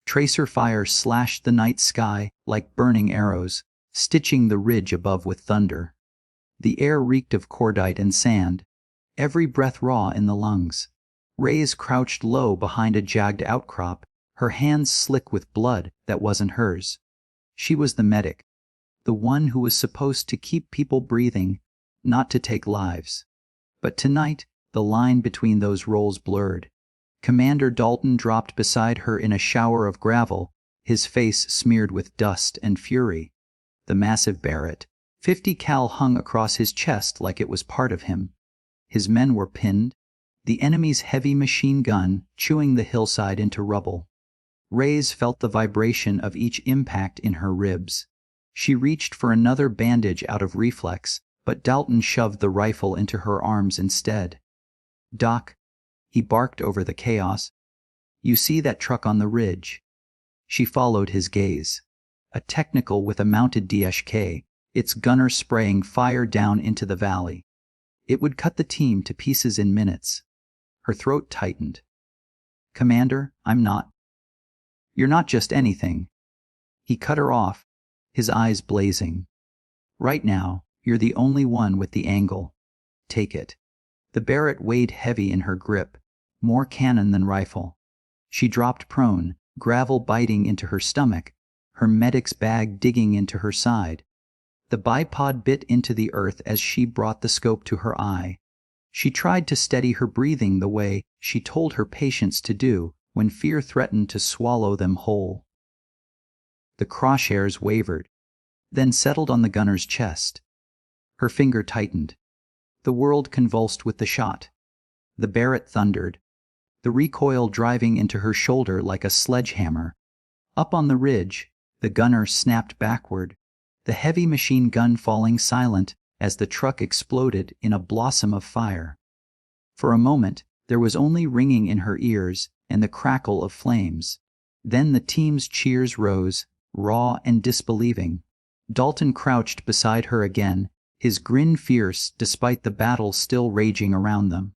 Tracer fire slashed the night sky like burning arrows, stitching the ridge above with thunder. The air reeked of cordite and sand, every breath raw in the lungs. Reyes crouched low behind a jagged outcrop, her hands slick with blood that wasn't hers. She was the medic, the one who was supposed to keep people breathing, not to take lives. But tonight, the line between those roles blurred. Commander Dalton dropped beside her in a shower of gravel, his face smeared with dust and fury. The massive Barrett, 50 cal hung across his chest like it was part of him. His men were pinned, the enemy's heavy machine gun chewing the hillside into rubble. Reyes felt the vibration of each impact in her ribs. She reached for another bandage out of reflex, but Dalton shoved the rifle into her arms instead. "Doc," he barked over the chaos, "you see that truck on the ridge?" She followed his gaze. A technical with a mounted DSK, its gunner spraying fire down into the valley. It would cut the team to pieces in minutes. Her throat tightened. "Commander, I'm not." "You're not just anything." He cut her off, his eyes blazing. "Right now, you're the only one with the angle. Take it." The Barrett weighed heavy in her grip, more cannon than rifle. She dropped prone, gravel biting into her stomach, her medic's bag digging into her side. The bipod bit into the earth as she brought the scope to her eye. She tried to steady her breathing the way she told her patients to do when fear threatened to swallow them whole. The crosshairs wavered, then settled on the gunner's chest. Her finger tightened. The world convulsed with the shot. The Barrett thundered, the recoil driving into her shoulder like a sledgehammer. Up on the ridge, the gunner snapped backward, the heavy machine gun falling silent as the truck exploded in a blossom of fire. For a moment, there was only ringing in her ears and the crackle of flames. Then the team's cheers rose, raw and disbelieving. Dalton crouched beside her again, his grin fierce despite the battle still raging around them.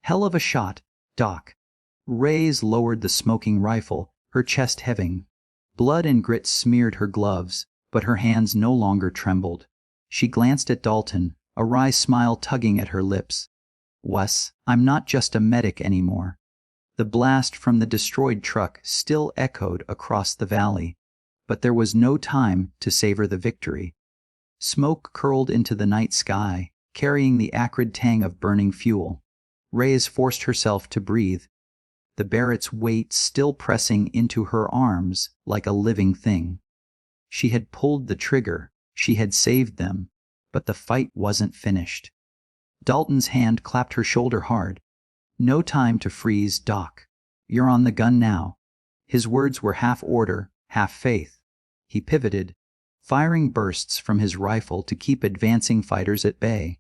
"Hell of a shot, Doc." Reyes lowered the smoking rifle, her chest heaving. Blood and grit smeared her gloves, but her hands no longer trembled. She glanced at Dalton, a wry smile tugging at her lips. "Wes, I'm not just a medic anymore." The blast from the destroyed truck still echoed across the valley, but there was no time to savor the victory. Smoke curled into the night sky, carrying the acrid tang of burning fuel. Reyes forced herself to breathe, the Barrett's weight still pressing into her arms like a living thing. She had pulled the trigger, she had saved them, but the fight wasn't finished. Dalton's hand clapped her shoulder hard. "No time to freeze, Doc. You're on the gun now." His words were half order, half faith. He pivoted, firing bursts from his rifle to keep advancing fighters at bay.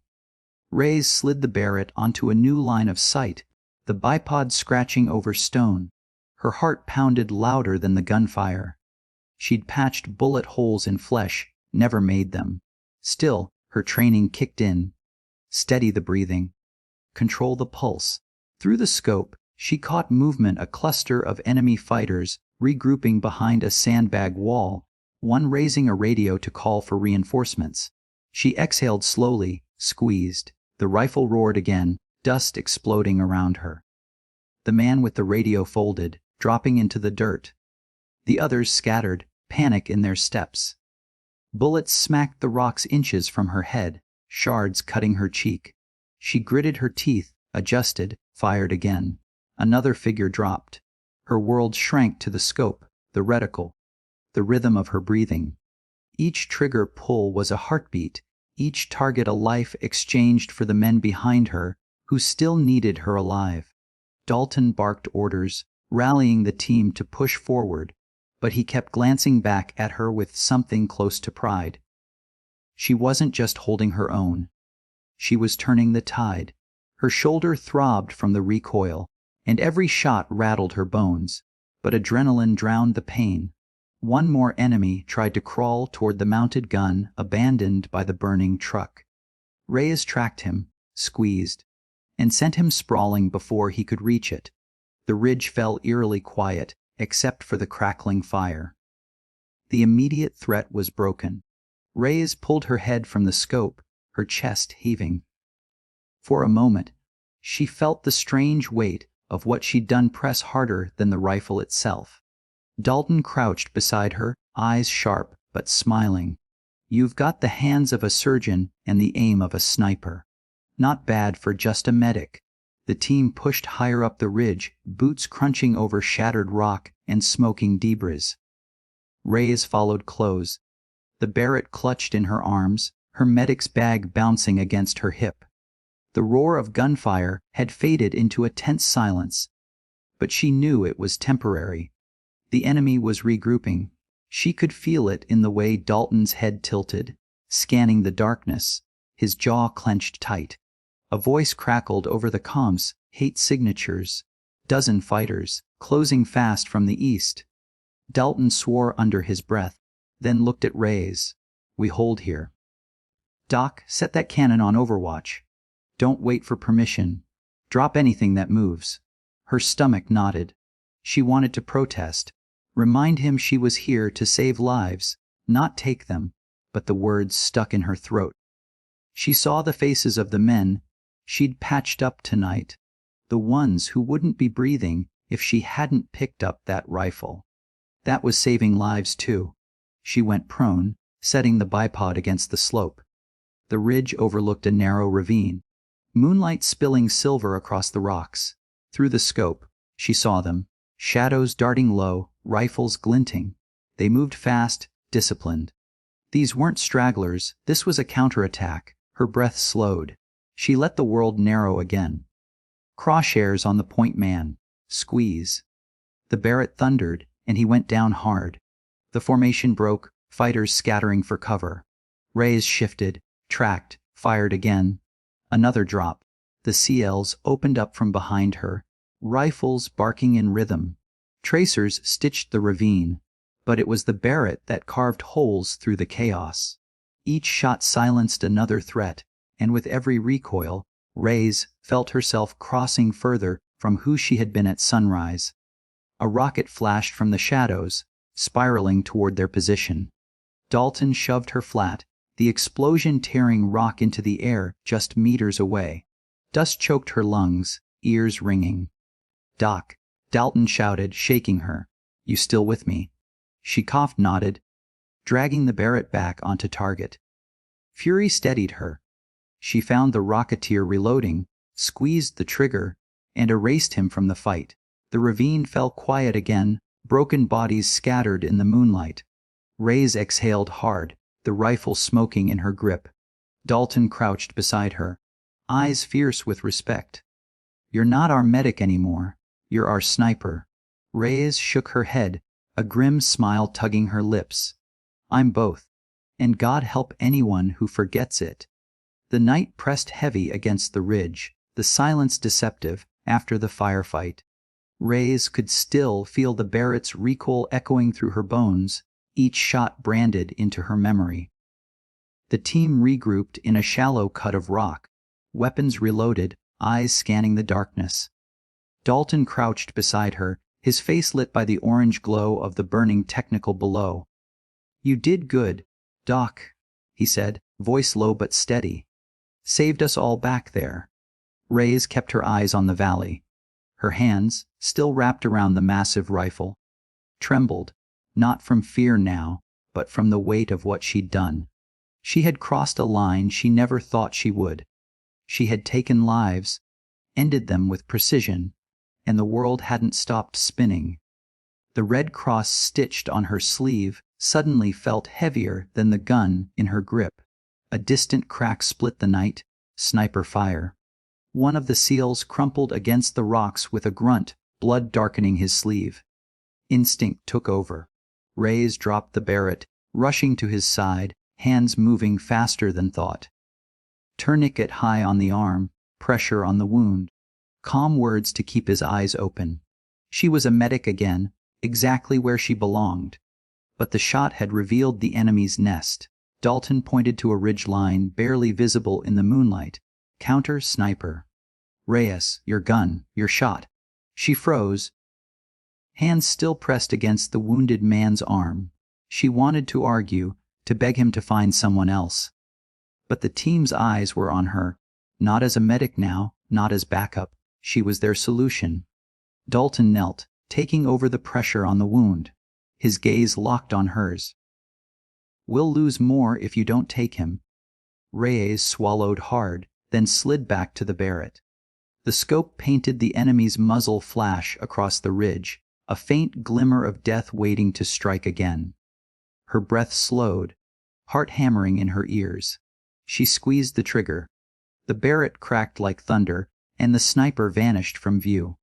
Reyes slid the Barrett onto a new line of sight, the bipod scratching over stone. Her heart pounded louder than the gunfire. She'd patched bullet holes in flesh, never made them. Still, her training kicked in. Steady the breathing. Control the pulse. Through the scope, she caught movement, a cluster of enemy fighters regrouping behind a sandbag wall, one raising a radio to call for reinforcements. She exhaled slowly, squeezed. The rifle roared again, dust exploding around her. The man with the radio folded, dropping into the dirt. The others scattered, panic in their steps. Bullets smacked the rocks inches from her head, shards cutting her cheek. She gritted her teeth, adjusted, fired again. Another figure dropped. Her world shrank to the scope, the reticle, the rhythm of her breathing. Each trigger pull was a heartbeat, each target a life exchanged for the men behind her who still needed her alive. Dalton barked orders, rallying the team to push forward, but he kept glancing back at her with something close to pride. She wasn't just holding her own. She was turning the tide. Her shoulder throbbed from the recoil, and every shot rattled her bones, but adrenaline drowned the pain. One more enemy tried to crawl toward the mounted gun abandoned by the burning truck. Reyes tracked him, squeezed, and sent him sprawling before he could reach it. The ridge fell eerily quiet, except for the crackling fire. The immediate threat was broken. Reyes pulled her head from the scope, her chest heaving. For a moment, she felt the strange weight of what she'd done press harder than the rifle itself. Dalton crouched beside her, eyes sharp but smiling. "You've got the hands of a surgeon and the aim of a sniper. Not bad for just a medic." The team pushed higher up the ridge, boots crunching over shattered rock and smoking debris. Reyes followed close. The Barrett clutched in her arms, her medic's bag bouncing against her hip. The roar of gunfire had faded into a tense silence, but she knew it was temporary. The enemy was regrouping. She could feel it in the way Dalton's head tilted, scanning the darkness, his jaw clenched tight. A voice crackled over the comms, "Hate signatures. Dozen fighters, closing fast from the east." Dalton swore under his breath, then looked at Reyes. "We hold here." "Doc, set that cannon on overwatch. Don't wait for permission. Drop anything that moves." Her stomach knotted. She wanted to protest, remind him she was here to save lives, not take them, but the words stuck in her throat. She saw the faces of the men she'd patched up tonight, the ones who wouldn't be breathing if she hadn't picked up that rifle. That was saving lives too. She went prone, setting the bipod against the slope. The ridge overlooked a narrow ravine, moonlight spilling silver across the rocks. Through the scope, she saw them, shadows darting low, rifles glinting. They moved fast, disciplined. These weren't stragglers, this was a counterattack. Her breath slowed. She let the world narrow again. Crosshairs on the point man. Squeeze. The Barrett thundered, and he went down hard. The formation broke, fighters scattering for cover. Reyes shifted, tracked, fired again. Another drop. The CLs opened up from behind her, rifles barking in rhythm. Tracers stitched the ravine, but it was the Barrett that carved holes through the chaos. Each shot silenced another threat, and with every recoil, Reyes felt herself crossing further from who she had been at sunrise. A rocket flashed from the shadows, spiraling toward their position. Dalton shoved her flat, the explosion tearing rock into the air just meters away. Dust choked her lungs, ears ringing. "Doc," Dalton shouted, shaking her. "You still with me?" She coughed, nodded, dragging the Barrett back onto target. Fury steadied her. She found the Rocketeer reloading, squeezed the trigger, and erased him from the fight. The ravine fell quiet again, broken bodies scattered in the moonlight. Reyes exhaled hard, the rifle smoking in her grip. Dalton crouched beside her, eyes fierce with respect. "You're not our medic anymore. You're our sniper." Reyes shook her head, a grim smile tugging her lips. "I'm both. And God help anyone who forgets it." The night pressed heavy against the ridge, the silence deceptive after the firefight. Reyes could still feel the Barrett's recoil echoing through her bones, each shot branded into her memory. The team regrouped in a shallow cut of rock, weapons reloaded, eyes scanning the darkness. Dalton crouched beside her, his face lit by the orange glow of the burning technical below. "You did good, Doc," he said, voice low but steady. "Saved us all back there." Reyes kept her eyes on the valley. Her hands, still wrapped around the massive rifle, trembled, not from fear now, but from the weight of what she'd done. She had crossed a line she never thought she would. She had taken lives, ended them with precision, and the world hadn't stopped spinning. The red cross stitched on her sleeve suddenly felt heavier than the gun in her grip. A distant crack split the night, sniper fire. One of the SEALs crumpled against the rocks with a grunt, blood darkening his sleeve. Instinct took over. Reyes dropped the Barrett, rushing to his side, hands moving faster than thought. Tourniquet high on the arm, pressure on the wound. Calm words to keep his eyes open. She was a medic again, exactly where she belonged. But the shot had revealed the enemy's nest. Dalton pointed to a ridgeline barely visible in the moonlight. Counter sniper. "Reyes, your gun, your shot." She froze, hands still pressed against the wounded man's arm. She wanted to argue, to beg him to find someone else. But the team's eyes were on her, not as a medic now, not as backup. She was their solution. Dalton knelt, taking over the pressure on the wound, his gaze locked on hers. "We'll lose more if you don't take him." Reyes swallowed hard, then slid back to the Barrett. The scope painted the enemy's muzzle flash across the ridge, a faint glimmer of death waiting to strike again. Her breath slowed, heart hammering in her ears. She squeezed the trigger. The Barrett cracked like thunder, and the sniper vanished from view.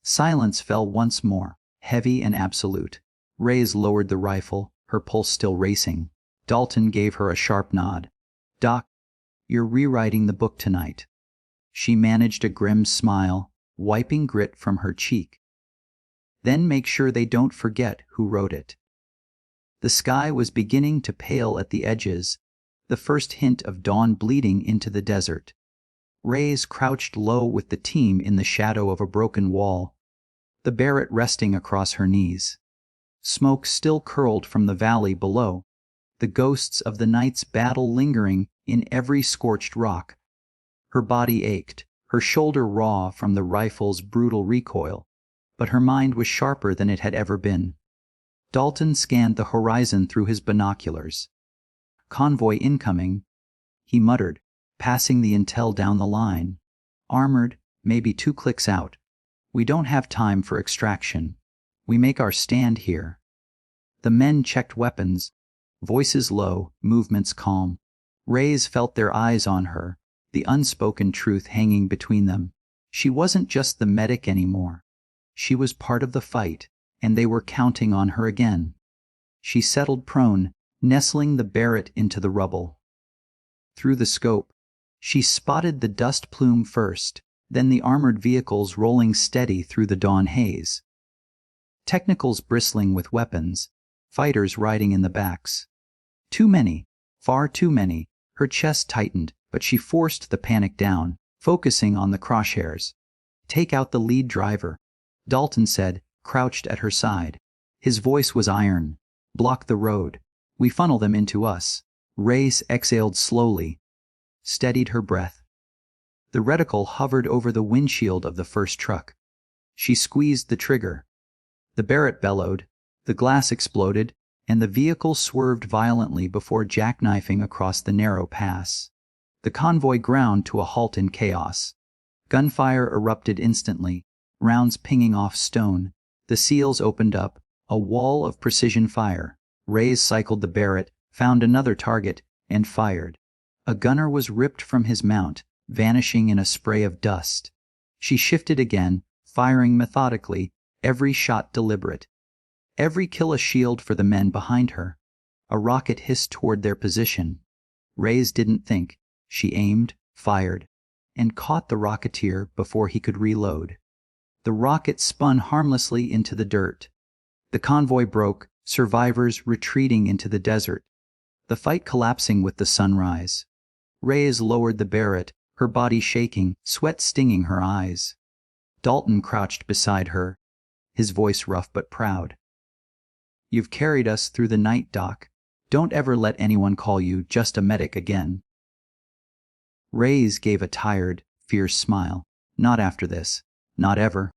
Silence fell once more, heavy and absolute. Reyes lowered the rifle, her pulse still racing. Dalton gave her a sharp nod. "Doc, you're rewriting the book tonight." She managed a grim smile, wiping grit from her cheek. "Then make sure they don't forget who wrote it." The sky was beginning to pale at the edges, the first hint of dawn bleeding into the desert. Reyes crouched low with the team in the shadow of a broken wall, the Barrett resting across her knees. Smoke still curled from the valley below, the ghosts of the night's battle lingering in every scorched rock. Her body ached, her shoulder raw from the rifle's brutal recoil, but her mind was sharper than it had ever been. Dalton scanned the horizon through his binoculars. "Convoy incoming," he muttered, passing the intel down the line. "Armored, maybe 2 clicks out. We don't have time for extraction. We make our stand here." The men checked weapons, voices low, movements calm. Reyes felt their eyes on her, the unspoken truth hanging between them. She wasn't just the medic anymore. She was part of the fight, and they were counting on her again. She settled prone, nestling the Barrett into the rubble. Through the scope, she spotted the dust plume first, then the armored vehicles rolling steady through the dawn haze. Technicals bristling with weapons, fighters riding in the backs. Too many, far too many. Her chest tightened, but she forced the panic down, focusing on the crosshairs. "Take out the lead driver," Dalton said, crouched at her side. His voice was iron. "Block the road. We funnel them into us." Reyes exhaled slowly, steadied her breath. The reticle hovered over the windshield of the first truck. She squeezed the trigger. The Barrett bellowed, the glass exploded, and the vehicle swerved violently before jackknifing across the narrow pass. The convoy ground to a halt in chaos. Gunfire erupted instantly, rounds pinging off stone. The seals opened up, a wall of precision fire. Reyes cycled the Barrett, found another target, and fired. A gunner was ripped from his mount, vanishing in a spray of dust. She shifted again, firing methodically, every shot deliberate. Every kill a shield for the men behind her. A rocket hissed toward their position. Reyes didn't think. She aimed, fired, and caught the rocketeer before he could reload. The rocket spun harmlessly into the dirt. The convoy broke, survivors retreating into the desert. The fight collapsing with the sunrise. Reyes lowered the Barrett, her body shaking, sweat stinging her eyes. Dalton crouched beside her, his voice rough but proud. "You've carried us through the night, Doc. Don't ever let anyone call you just a medic again." Reyes gave a tired, fierce smile. "Not after this. Not ever."